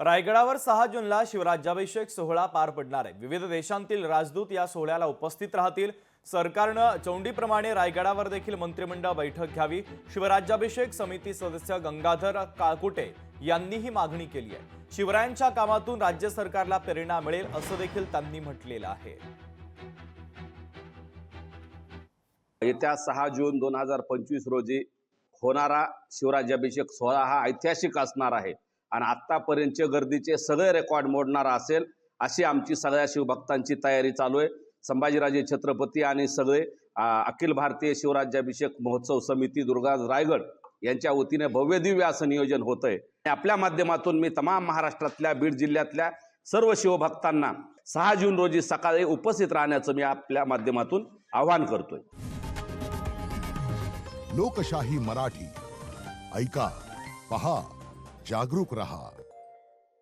रायगडावर 6 जूनला शिवराज्याभिषेक सोहळा पार पडणार आहे। विविध देशांतील राजदूत या सोहळ्याला उपस्थित राहतील। सरकारनं चौंडीप्रमाणे रायगडावर देखील मंत्रिमंडळ बैठक घ्यावी। शिवराज्याभिषेक समिती सदस्य गंगाधर काळकुटे यांनी ही मागणी केली आहे। शिवरायांच्या कामातून राज्य सरकारला प्रेरणा मिळेल असं देखील त्यांनी म्हटलेलं आहे। येत्या 6 जून 2025 रोजी होणारा शिवराज्याभिषेक सोहळा हा ऐतिहासिक असणार आहे आणि आतापर्यंतच्या गर्दीचे सगळे रेकॉर्ड मोडणारा असेल अशी आमची सगळ्या शिवभक्तांची तयारी चालू आहे। संभाजीराजे छत्रपती आणि सगळे अखिल भारतीय शिवराज्याभिषेक महोत्सव समिती दुर्गा रायगड यांच्या वतीने भव्य दिव्य असं नियोजन होतंय। आपल्या माध्यमातून मी तमाम महाराष्ट्रातल्या बीड जिल्ह्यातल्या सर्व शिवभक्तांना 6 जून रोजी सकाळी उपस्थित राहण्याचं मी आपल्या माध्यमातून आवाहन करतोय। लोकशाही मराठी ऐका, पहा, जागरूक रहा।